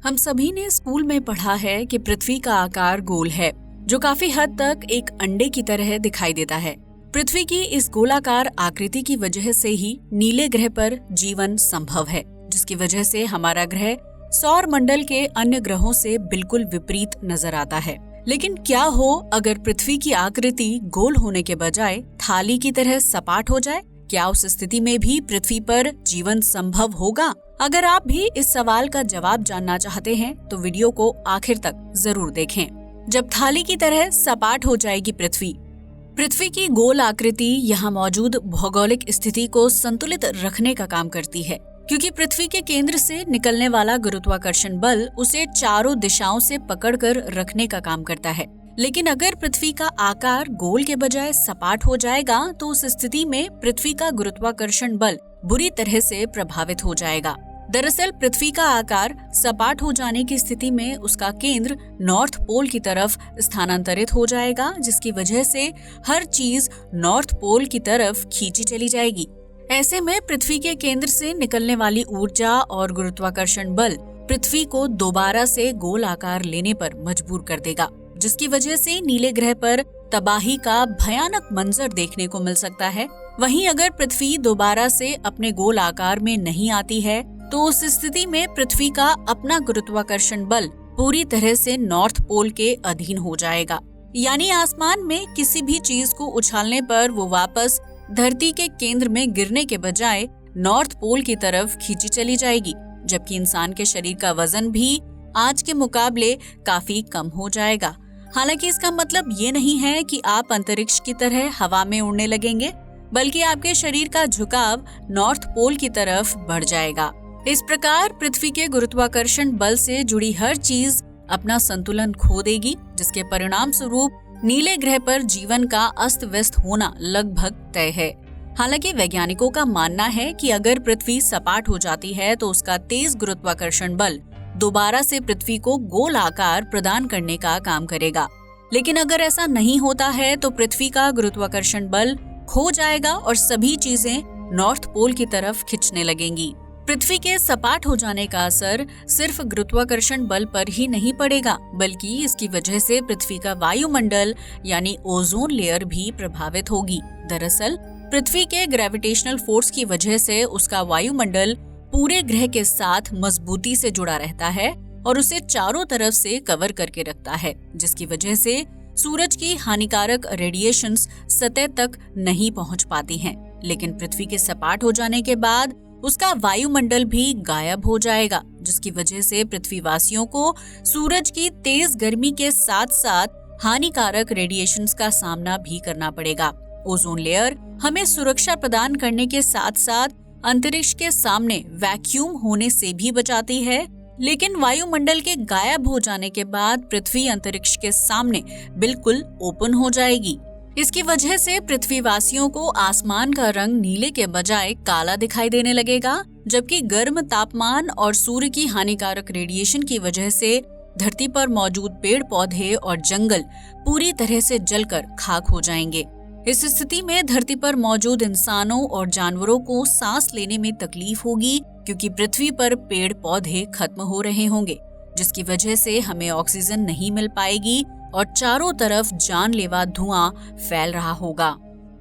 हम सभी ने स्कूल में पढ़ा है कि पृथ्वी का आकार गोल है, जो काफी हद तक एक अंडे की तरह दिखाई देता है। पृथ्वी की इस गोलाकार आकृति की वजह से ही नीले ग्रह पर जीवन संभव है, जिसकी वजह से हमारा ग्रह सौर मंडल के अन्य ग्रहों से बिल्कुल विपरीत नजर आता है। लेकिन क्या हो अगर पृथ्वी की आकृति गोल होने के बजाय थाली की तरह सपाट हो जाए? क्या उस स्थिति में भी पृथ्वी पर जीवन संभव होगा? अगर आप भी इस सवाल का जवाब जानना चाहते हैं तो वीडियो को आखिर तक जरूर देखें। जब थाली की तरह सपाट हो जाएगी पृथ्वी की गोल आकृति यहाँ मौजूद भौगोलिक स्थिति को संतुलित रखने का काम करती है, क्योंकि पृथ्वी के केंद्र से निकलने वाला गुरुत्वाकर्षण बल उसे चारों दिशाओं से पकड़कर रखने का काम करता है। लेकिन अगर पृथ्वी का आकार गोल के बजाय सपाट हो जाएगा तो उस स्थिति में पृथ्वी का गुरुत्वाकर्षण बल बुरी तरह से प्रभावित हो जाएगा। दरअसल पृथ्वी का आकार सपाट हो जाने की स्थिति में उसका केंद्र नॉर्थ पोल की तरफ स्थानांतरित हो जाएगा, जिसकी वजह से हर चीज नॉर्थ पोल की तरफ खींची चली जाएगी। ऐसे में पृथ्वी के केंद्र से निकलने वाली ऊर्जा और गुरुत्वाकर्षण बल पृथ्वी को दोबारा से गोल आकार लेने पर मजबूर कर देगा, जिसकी वजह से नीले ग्रह पर तबाही का भयानक मंजर देखने को मिल सकता है। वहीं अगर पृथ्वी दोबारा से अपने गोल आकार में नहीं आती है तो उस स्थिति में पृथ्वी का अपना गुरुत्वाकर्षण बल पूरी तरह से नॉर्थ पोल के अधीन हो जाएगा। यानी आसमान में किसी भी चीज को उछालने पर वो वापस धरती के केंद्र में गिरने के बजाय नॉर्थ पोल की तरफ खींची चली जाएगी, जबकि इंसान के शरीर का वजन भी आज के मुकाबले काफी कम हो जाएगा। हालांकि इसका मतलब ये नहीं है कि आप अंतरिक्ष की तरह हवा में उड़ने लगेंगे, बल्कि आपके शरीर का झुकाव नॉर्थ पोल की तरफ बढ़ जाएगा। इस प्रकार पृथ्वी के गुरुत्वाकर्षण बल से जुड़ी हर चीज अपना संतुलन खो देगी, जिसके परिणाम स्वरूप नीले ग्रह पर जीवन का अस्त व्यस्त होना लगभग तय है। हालांकि वैज्ञानिकों का मानना है कि अगर पृथ्वी सपाट हो जाती है तो उसका तेज गुरुत्वाकर्षण बल दोबारा से पृथ्वी को गोल आकार प्रदान करने का काम करेगा। लेकिन अगर ऐसा नहीं होता है तो पृथ्वी का गुरुत्वाकर्षण बल खो जाएगा और सभी चीजें नॉर्थ पोल की तरफ खिंचने लगेंगी। पृथ्वी के सपाट हो जाने का असर सिर्फ गुरुत्वाकर्षण बल पर ही नहीं पड़ेगा, बल्कि इसकी वजह से पृथ्वी का वायुमंडल यानी ओजोन लेयर भी प्रभावित होगी। दरअसल पृथ्वी के ग्रेविटेशनल फोर्स की वजह से उसका वायुमंडल पूरे ग्रह के साथ मजबूती से जुड़ा रहता है और उसे चारों तरफ से कवर करके रखता है, जिसकी वजह से सूरज की हानिकारक रेडिएशंस सतह तक नहीं पहुंच पाती हैं। लेकिन पृथ्वी के सपाट हो जाने के बाद उसका वायुमंडल भी गायब हो जाएगा, जिसकी वजह से पृथ्वीवासियों को सूरज की तेज गर्मी के साथ साथ हानिकारक रेडिएशंस का सामना भी करना पड़ेगा। ओजोन लेयर हमें सुरक्षा प्रदान करने के साथ साथ अंतरिक्ष के सामने वैक्यूम होने से भी बचाती है, लेकिन वायुमंडल के गायब हो जाने के बाद पृथ्वी अंतरिक्ष के सामने बिल्कुल ओपन हो जाएगी। इसकी वजह से पृथ्वीवासियों को आसमान का रंग नीले के बजाय काला दिखाई देने लगेगा, जबकि गर्म तापमान और सूर्य की हानिकारक रेडिएशन की वजह से धरती पर मौजूद पेड़ पौधे और जंगल पूरी तरह से जलकर खाक हो जाएंगे। इस स्थिति में धरती पर मौजूद इंसानों और जानवरों को सांस लेने में तकलीफ होगी, क्योंकि पृथ्वी पर पेड़ पौधे खत्म हो रहे होंगे, जिसकी वजह से हमें ऑक्सीजन नहीं मिल पाएगी और चारों तरफ जानलेवा धुआं फैल रहा होगा।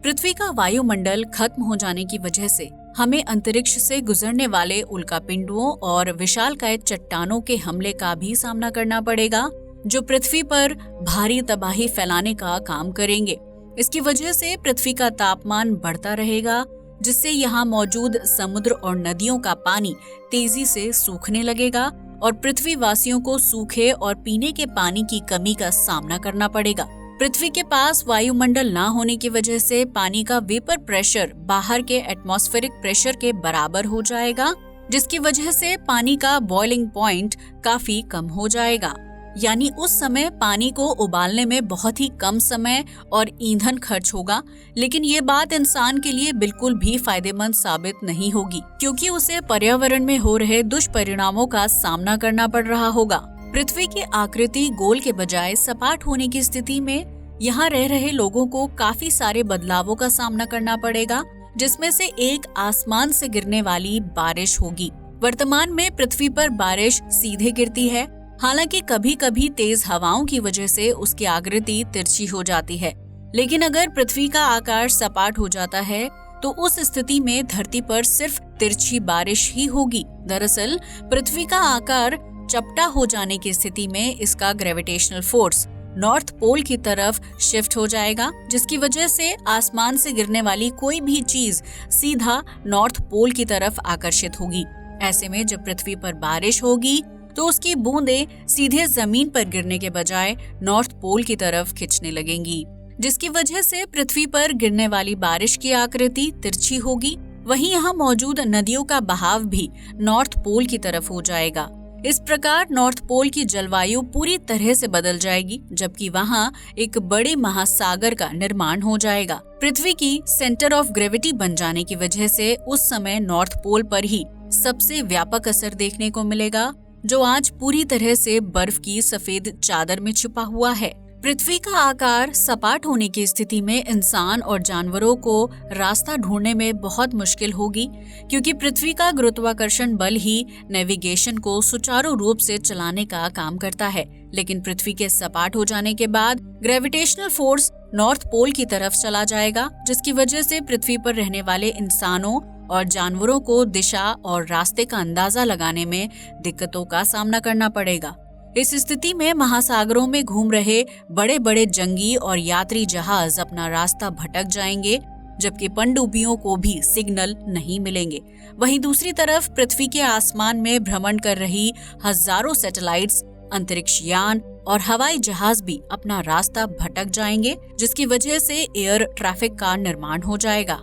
पृथ्वी का वायुमंडल खत्म हो जाने की वजह से हमें अंतरिक्ष से गुजरने वाले उल्कापिंडों और विशालकाय चट्टानों के हमले का भी सामना करना पड़ेगा, जो पृथ्वी पर भारी तबाही फैलाने का काम करेंगे। इसकी वजह से पृथ्वी का तापमान बढ़ता रहेगा, जिससे यहाँ मौजूद समुद्र और नदियों का पानी तेजी से सूखने लगेगा और पृथ्वीवासियों को सूखे और पीने के पानी की कमी का सामना करना पड़ेगा। पृथ्वी के पास वायुमंडल ना होने की वजह से पानी का वेपर प्रेशर बाहर के एटमॉस्फेरिक प्रेशर के बराबर हो जाएगा, जिसकी वजह से पानी का बॉइलिंग पॉइंट काफी कम हो जाएगा। यानी उस समय पानी को उबालने में बहुत ही कम समय और ईंधन खर्च होगा, लेकिन ये बात इंसान के लिए बिल्कुल भी फायदेमंद साबित नहीं होगी, क्योंकि उसे पर्यावरण में हो रहे दुष्परिणामों का सामना करना पड़ रहा होगा। पृथ्वी की आकृति गोल के बजाय सपाट होने की स्थिति में यहाँ रह रहे लोगों को काफी सारे बदलावों का सामना करना पड़ेगा, जिसमें से एक आसमान से गिरने वाली बारिश होगी। वर्तमान में पृथ्वी पर बारिश सीधे गिरती है, हालांकि कभी कभी तेज हवाओं की वजह से उसकी आकृति तिरछी हो जाती है। लेकिन अगर पृथ्वी का आकार सपाट हो जाता है तो उस स्थिति में धरती पर सिर्फ तिरछी बारिश ही होगी। दरअसल पृथ्वी का आकार चपटा हो जाने की स्थिति में इसका ग्रेविटेशनल फोर्स नॉर्थ पोल की तरफ शिफ्ट हो जाएगा, जिसकी वजह से आसमान से गिरने वाली कोई भी चीज सीधा नॉर्थ पोल की तरफ आकर्षित होगी। ऐसे में जब पृथ्वी पर बारिश होगी तो उसकी बूंदें सीधे जमीन पर गिरने के बजाय नॉर्थ पोल की तरफ खिंचने लगेंगी, जिसकी वजह से पृथ्वी पर गिरने वाली बारिश की आकृति तिरछी होगी। वहीं यहाँ मौजूद नदियों का बहाव भी नॉर्थ पोल की तरफ हो जाएगा। इस प्रकार नॉर्थ पोल की जलवायु पूरी तरह से बदल जाएगी, जबकि वहाँ एक बड़े महासागर का निर्माण हो जाएगा। पृथ्वी की सेंटर ऑफ ग्रेविटी बन जाने की वजह से उस समय नॉर्थ पोल पर ही सबसे व्यापक असर देखने को मिलेगा, जो आज पूरी तरह से बर्फ की सफेद चादर में छुपा हुआ है। पृथ्वी का आकार सपाट होने की स्थिति में इंसान और जानवरों को रास्ता ढूंढने में बहुत मुश्किल होगी, क्योंकि पृथ्वी का गुरुत्वाकर्षण बल ही नेविगेशन को सुचारू रूप से चलाने का काम करता है। लेकिन पृथ्वी के सपाट हो जाने के बाद ग्रेविटेशनल फोर्स नॉर्थ पोल की तरफ चला जाएगा, जिसकी वजह से पृथ्वी पर रहने वाले इंसानों और जानवरों को दिशा और रास्ते का अंदाजा लगाने में दिक्कतों का सामना करना पड़ेगा। इस स्थिति में महासागरों में घूम रहे बड़े बड़े जंगी और यात्री जहाज अपना रास्ता भटक जाएंगे, जबकि पनडुब्बियों को भी सिग्नल नहीं मिलेंगे। वहीं दूसरी तरफ पृथ्वी के आसमान में भ्रमण कर रही हजारों सैटेलाइट्स, अंतरिक्ष यान और हवाई जहाज भी अपना रास्ता भटक जाएंगे, जिसकी वजह से एयर ट्रैफिक का निर्माण हो जाएगा।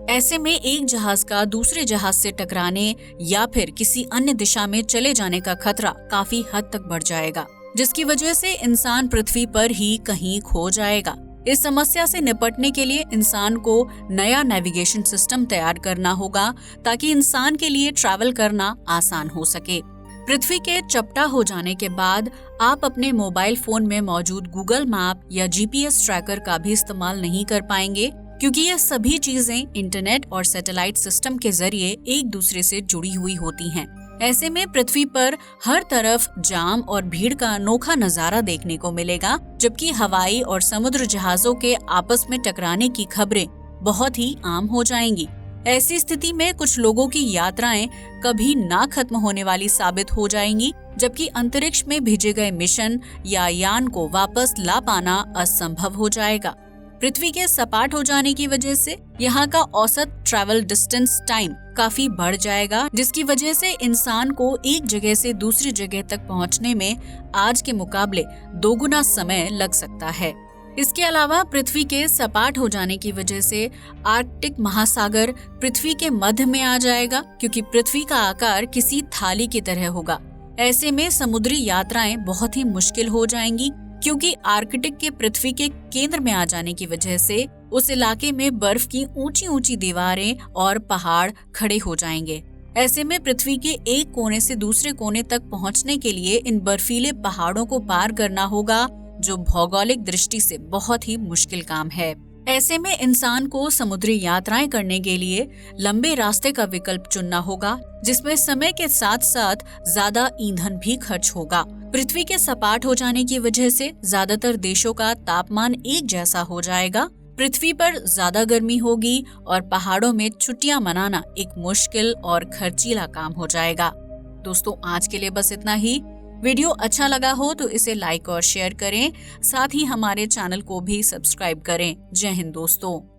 ऐसे में एक जहाज का दूसरे जहाज से टकराने या फिर किसी अन्य दिशा में चले जाने का खतरा काफी हद तक बढ़ जाएगा, जिसकी वजह से इंसान पृथ्वी पर ही कहीं खो जाएगा। इस समस्या से निपटने के लिए इंसान को नया नेविगेशन सिस्टम तैयार करना होगा, ताकि इंसान के लिए ट्रैवल करना आसान हो सके। पृथ्वी के चपटा हो जाने के बाद आप अपने मोबाइल फोन में मौजूद गूगल मैप या जीपीएस ट्रैकर का भी इस्तेमाल नहीं कर पाएंगे, क्योंकि ये सभी चीजें इंटरनेट और सैटेलाइट सिस्टम के जरिए एक दूसरे से जुड़ी हुई होती हैं। ऐसे में पृथ्वी पर हर तरफ जाम और भीड़ का अनोखा नजारा देखने को मिलेगा, जबकि हवाई और समुद्र जहाजों के आपस में टकराने की खबरें बहुत ही आम हो जाएंगी। ऐसी स्थिति में कुछ लोगों की यात्राएं कभी ना खत्म होने वाली साबित हो जाएंगी, जबकि अंतरिक्ष में भेजे गए मिशन या यान को वापस ला पाना असंभव हो जाएगा। पृथ्वी के सपाट हो जाने की वजह से यहाँ का औसत ट्रैवल डिस्टेंस टाइम काफी बढ़ जाएगा, जिसकी वजह से इंसान को एक जगह से दूसरी जगह तक पहुँचने में आज के मुकाबले 2 गुना समय लग सकता है। इसके अलावा पृथ्वी के सपाट हो जाने की वजह से आर्कटिक महासागर पृथ्वी के मध्य में आ जाएगा, क्योंकि पृथ्वी का आकार किसी थाली की तरह होगा। ऐसे में समुद्री यात्राएं बहुत ही मुश्किल हो जाएंगी, क्योंकि आर्कटिक के पृथ्वी के केंद्र में आ जाने की वजह से उस इलाके में बर्फ की ऊंची ऊंची दीवारें और पहाड़ खड़े हो जाएंगे। ऐसे में पृथ्वी के एक कोने से दूसरे कोने तक पहुंचने के लिए इन बर्फीले पहाड़ों को पार करना होगा, जो भौगोलिक दृष्टि से बहुत ही मुश्किल काम है। ऐसे में इंसान को समुद्री यात्राएं करने के लिए लंबे रास्ते का विकल्प चुनना होगा, जिसमें समय के साथ साथ ज्यादा ईंधन भी खर्च होगा। पृथ्वी के सपाट हो जाने की वजह से ज्यादातर देशों का तापमान एक जैसा हो जाएगा, पृथ्वी पर ज्यादा गर्मी होगी और पहाड़ों में छुट्टियां मनाना एक मुश्किल और खर्चीला काम हो जाएगा। दोस्तों, आज के लिए बस इतना ही। वीडियो अच्छा लगा हो तो इसे लाइक और शेयर करें, साथ ही हमारे चैनल को भी सब्सक्राइब करें। जय हिंद दोस्तों।